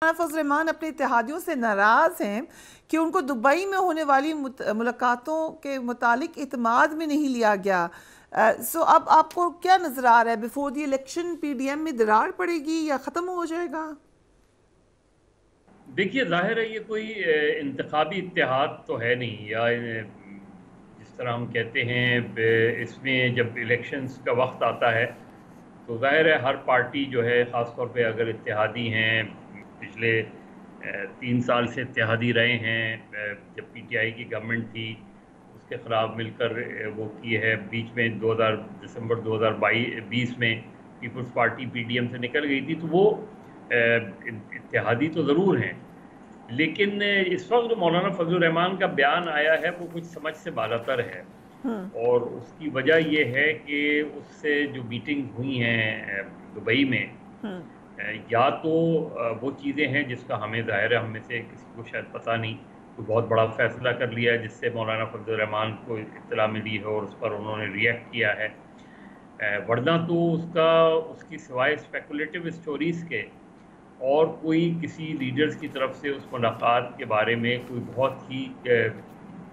फजल रहमान अपने इत्तेहादियों से नाराज़ हैं कि उनको दुबई में होने वाली मुलाकातों के मुतालिक इत्माद में नहीं लिया गया। सो अब आपको क्या नज़र आ रहा है, बिफोर द इलेक्शन पीडीएम में दरार पड़ेगी या ख़त्म हो जाएगा? देखिए, ज़ाहिर है ये कोई इंतखाबी इत्तेहाद तो है नहीं, या जिस तरह हम कहते हैं इसमें जब इलेक्शंस का वक्त आता है तो ज़ाहिर है हर पार्टी जो है, ख़ास तौर पे अगर इत्तेहादी हैं, पिछले 3 साल से इत्तेहादी रहे हैं, जब पीटीआई की गवर्नमेंट थी उसके ख़िलाफ़ मिलकर वो की है, बीच में दिसंबर 2020 में पीपल्स पार्टी पीडीएम से निकल गई थी, तो वो इत्तेहादी तो ज़रूर हैं, लेकिन इस वक्त जो मौलाना फजल रहमान का बयान आया है वो कुछ समझ से बालातर है। और उसकी वजह ये है कि उससे जो मीटिंग हुई हैं दुबई में, या तो वो चीज़ें हैं जिसका हमें ज़ाहिर है, हम में से किसी को शायद पता नहीं, कोई बहुत बड़ा फैसला कर लिया है जिससे मौलाना फजल रहमान को इत्तला मिली है और उस पर उन्होंने रिएक्ट किया है, वरना तो उसकी सिवाय स्पेकुलेटिव स्टोरीज़ के और कोई किसी लीडर्स की तरफ से उस मुलाकात के बारे में कोई बहुत ही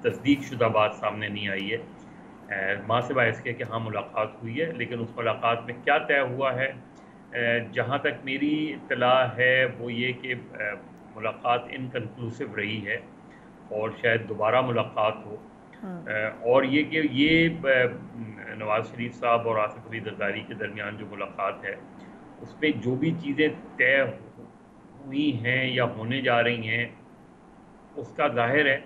तस्दीक शुदा बात सामने नहीं आई है। माँ से बायस के कि हाँ मुलाकात हुई है, लेकिन उस मुलाकात में क्या तय हुआ है, जहाँ तक मेरी इत्तला है वो ये कि मुलाकात इनकन्क्लूसिव रही है और शायद दोबारा मुलाकात हो, और ये कि ये नवाज़ शरीफ साहब और आसिफ अली जरदारी के दरमियान जो मुलाकात है उसमें जो भी चीज़ें तय हुई हैं या होने जा रही हैं, उसका ज़ाहिर है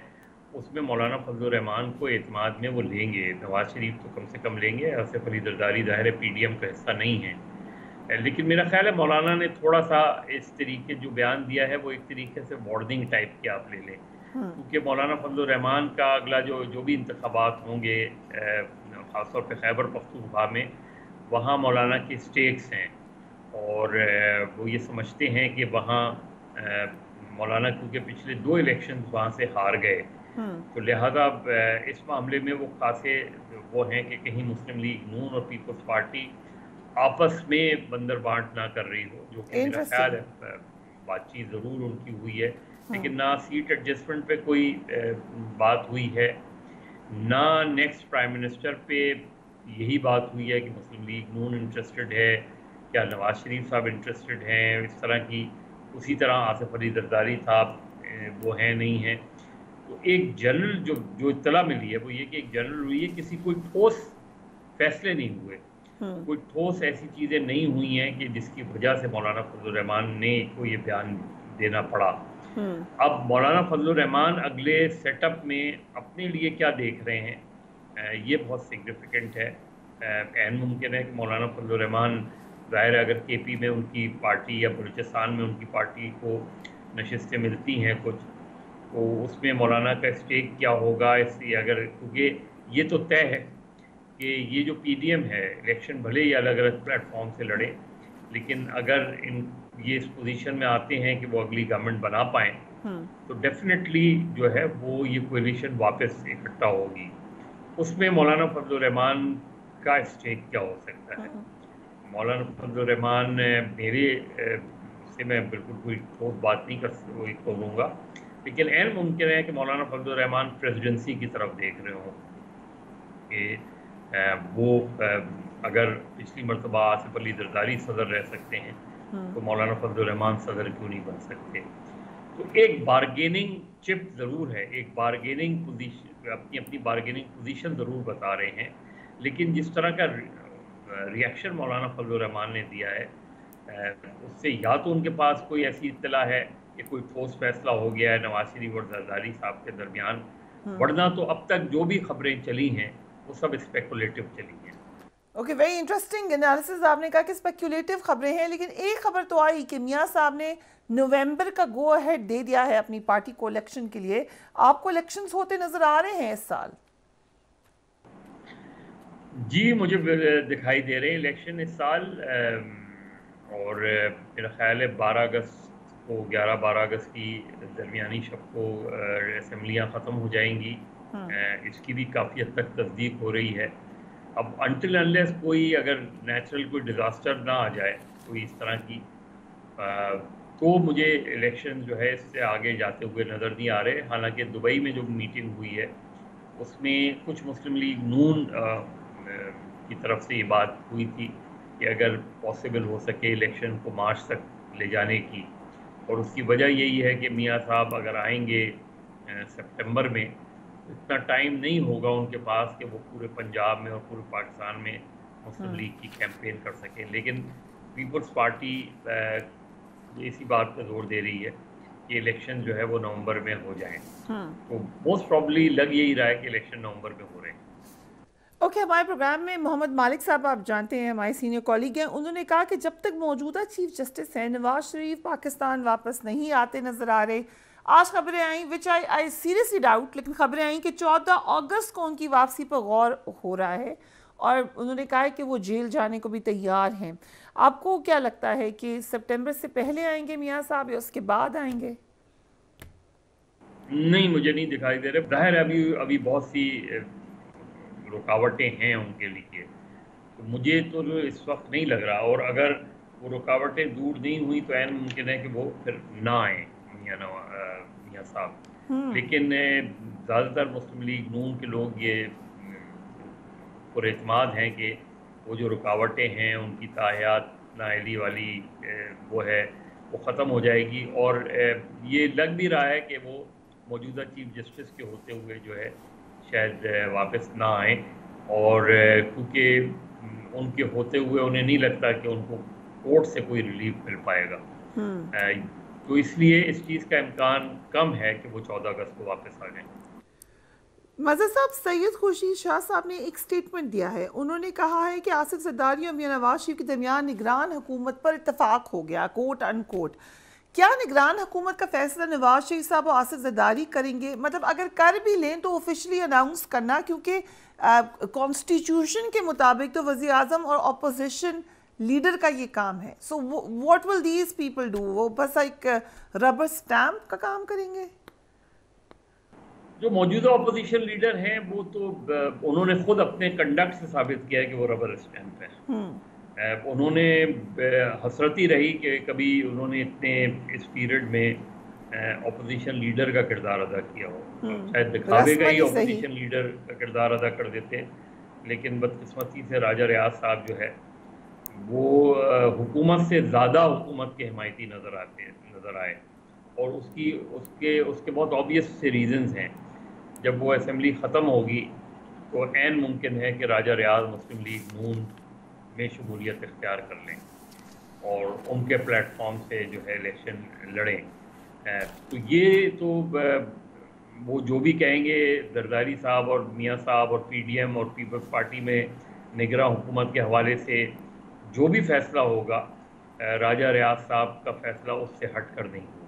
उसमें मौलाना फजल रहमान को एतमाद में वो लेंगे, नवाज़ शरीफ तो कम से कम लेंगे, आसिफ अली जरदारी ज़ाहिर है पीडीएम का हिस्सा नहीं है। लेकिन मेरा ख्याल है मौलाना ने थोड़ा सा इस तरीके जो बयान दिया है वो एक तरीके से वार्निंग टाइप के आप ले लें, क्योंकि मौलाना फजल रहमान का अगला जो भी इंतखाबात होंगे, ख़ासतौर पर खैबर पख्तूनख्वा में, वहाँ मौलाना के स्टेक्स हैं और वो ये समझते हैं कि वहाँ मौलाना क्योंकि पिछले 2 इलेक्शन वहाँ से हार गए, तो लिहाजा इस मामले में वो खासे वो हैं कि कहीं मुस्लिम लीग नून और पीपल्स पार्टी आपस में बंदर बांट ना कर रही हो, जो कि मेरा ख्याल है बातचीत ज़रूर उनकी हुई है, लेकिन ना सीट एडजस्टमेंट पे कोई बात हुई है, ना नेक्स्ट प्राइम मिनिस्टर पे यही बात हुई है कि मुस्लिम लीग नून इंटरेस्टेड है, क्या नवाज़ शरीफ साहब इंटरेस्टेड हैं इस तरह की, उसी तरह आसिफ अली जरदारी साहब वो हैं नहीं हैं। तो एक जनरल जो इत्तला मिली है वो ये कि एक जनरल हुई है, किसी कोई ठोस फैसले नहीं हुए, कोई ठोस ऐसी चीज़ें नहीं हुई हैं कि जिसकी वजह से मौलाना फजल रहमान ने को ये बयान देना पड़ा। अब मौलाना फजल रहमान अगले सेटअप में अपने लिए क्या देख रहे हैं, ये बहुत सिग्निफिकेंट है। ऐन मुमकिन है कि मौलाना फजल रहमान ज़ाहिर है अगर केपी में उनकी पार्टी या बलूचिस्तान में उनकी पार्टी को नशिस्तें मिलती हैं कुछ, तो उसमें मौलाना का स्टेक क्या होगा, इसलिए अगर क्योंकि ये तो तय है कि ये जो पीडीएम है इलेक्शन भले ही अलग अलग प्लेटफॉर्म से लड़े, लेकिन अगर ये इस पोजीशन में आते हैं कि वो अगली गवर्नमेंट बना पाएँ तो डेफिनेटली जो है वो ये कोलिशन वापस इकट्ठा होगी, उसमें मौलाना फजल रहमान का स्टेक क्या हो सकता है। मौलाना फजल रहमान मेरे से मैं बिल्कुल कोई ठोस बात नहीं करूँगा, लेकिन ऐन मुमकिन है कि मौलाना फजल रहमान प्रेसिडेंसी की तरफ देख रहे हों कि वो अगर पिछली मरतबा आसिफ अली जरदारी सदर रह सकते हैं तो मौलाना फजल रहमान सदर क्यों नहीं बन सकते। तो एक बारगेनिंग चिप ज़रूर है, एक बारगेनिंग पोजीशन, अपनी बारगेनिंग पोजीशन ज़रूर बता रहे हैं, लेकिन जिस तरह का रिएक्शन मौलाना फजल रहमान ने दिया है उससे या तो उनके पास कोई ऐसी इत्तला है कि कोई ठोस फैसला हो गया है नवाज शरीफ और जरदारी साहब के दरमियान, वरना तो अब तक जो भी खबरें चली हैं वो सब स्पेकुलेटिव चली हैं। Okay, very interesting analysis. आपने कहा कि स्पेकुलेटिव खबरें हैं, लेकिन एक खबर तो आई कि मियाँ साहब ने नवंबर का गो अहेड दे दिया है अपनी पार्टी को इलेक्शन के लिए। आपको इलेक्शंस होते नजर आ रहे हैं इस साल? जी, मुझे दिखाई दे रहे हैं इलेक्शन इस साल, और मेरा ख्याल है 12 अगस्त को 11-12 अगस्त की दरमियानी शब को असम्बलियाँ ख़त्म हो जाएंगी, इसकी भी काफ़ी हद तक तस्दीक हो रही है। अब अनटिल अनलेस कोई अगर नेचुरल कोई डिज़ास्टर ना आ जाए, कोई इस तरह की تو مجھے الیکشن جو ہے اس سے آگے جاتے ہوئے نظر نہیں آ رہے. حالانکہ دبئی میں جو میٹنگ ہوئی ہے اس میں کچھ مسلم لیگ نون کی طرف سے یہ بات ہوئی تھی کہ اگر پاسبل ہو سکے الیکشن کو مارچ تک لے جانے کی, اور اس کی وجہ یہی ہے کہ میاں صاحب اگر آئیں گے سپٹمبر میں, اتنا ٹائم نہیں ہوگا ان کے پاس کہ وہ پورے پنجاب میں اور پورے پاکستان میں مسلم لیگ کی کیمپین کر سکیں. لیکن پیپلز پارٹی اسی بات پہ زور دے رہی ہے کہ الیکشن جو ہے وہ نومبر میں ہو جائیں. تو موسٹ پرابلی لگ یہی رہا ہے کہ الیکشن نومبر میں ہو رہے ہیں. اوکے, ہمارے پروگرام میں محمد مالک صاحب آپ جانتے ہیں, ہمارے سینئر کولیگ ہیں, انہوں نے کہا کہ جب تک موجودہ چیف جسٹس ہیں نواز شریف پاکستان واپس نہیں آتے نظر آ رہے. آج خبریں آئیں وچ آئی سیریسلی ڈاؤٹ, لیکن خبریں آئیں کہ 14 اگست کو ان کی واپسی پر غور ہو رہا ہے, اور انہوں نے کہا ہے کہ وہ جیل جانے کو بھی تیار ہیں. آپ کو کیا لگتا ہے کہ سپٹمبر سے پہلے آئیں گے میاں صاحب یا اس کے بعد آئیں گے؟ نہیں, مجھے نہیں دکھائی دے رہے. ظاہر ہے ابھی بہت سی رکاوٹیں ہیں ان کے لیے, تو مجھے تو اس وقت نہیں لگ رہا. اور اگر وہ رکاوٹیں دور نہیں ہوئی تو عین ممکن ہے کہ وہ پھر نہ آئیں میاں صاحب. لیکن زیادہ تر مسلم لیگ نون کے لوگ یہ پر اعتماد ہیں کہ وہ جو رکاوٹیں ہیں ان کی تاحیات نااہلی والی وہ ہے وہ ختم ہو جائے گی. اور یہ لگ بھی رہا ہے کہ وہ موجودہ چیف جسٹس کے ہوتے ہوئے جو ہے شاید واپس نہ آئیں, اور کیونکہ ان کے ہوتے ہوئے انہیں نہیں لگتا کہ ان کو کورٹ سے کوئی ریلیف مل پائے گا. تو اس لیے اس چیز کا امکان کم ہے کہ وہ 14 اگست کو واپس آ جائیں. مظہر صاحب, سید خورشید شاہ صاحب نے ایک سٹیٹمنٹ دیا ہے, انہوں نے کہا ہے کہ آصف زرداری اور میاں نواز شریف کے درمیان نگران حکومت پر اتفاق ہو گیا, کوٹ ان کوٹ. کیا نگران حکومت کا فیصلہ نواز شریف صاحب اور آصف زرداری کریں گے؟ مطلب اگر کر بھی لیں تو آفیشلی اناؤنس کرنا, کیونکہ کانسٹیٹیوشن کے مطابق تو وزیر اعظم اور اپوزیشن لیڈر کا یہ کام ہے. So what will these people do? وہ بس ایک ربر اسٹیمپ کا کام کریں گے؟ جو موجودہ اپوزیشن لیڈر ہیں وہ تو انہوں نے خود اپنے کنڈکٹ سے ثابت کیا ہے کہ وہ ربر اسٹیمپ ہیں. انہوں نے حسرتی رہی کہ کبھی انہوں نے اتنے اس پیریڈ میں اپوزیشن لیڈر کا کردار ادا کیا ہو. شاید دکھاوے کا ہی اپوزیشن لیڈر کا کردار ادا کر دیتے, لیکن بدقسمتی سے راجہ ریاض صاحب جو ہے وہ حکومت سے زیادہ حکومت کے حمایتی نظر آئے. اور اس کے بہت آبویس سے ریزنز ہیں. جب وہ اسمبلی ختم ہوگی تو عین ممکن ہے کہ راجہ ریاض مسلم لیگ نون میں شمولیت اختیار کر لیں اور ان کے پلیٹ فارم سے جو ہے الیکشن لڑیں. تو یہ تو وہ جو بھی کہیں گے زرداری صاحب اور میاں صاحب اور پی ڈی ایم اور پیپلز پارٹی میں نگراں حکومت کے حوالے سے جو بھی فیصلہ ہوگا, راجہ ریاض صاحب کا فیصلہ اس سے ہٹ کر نہیں ہوگا.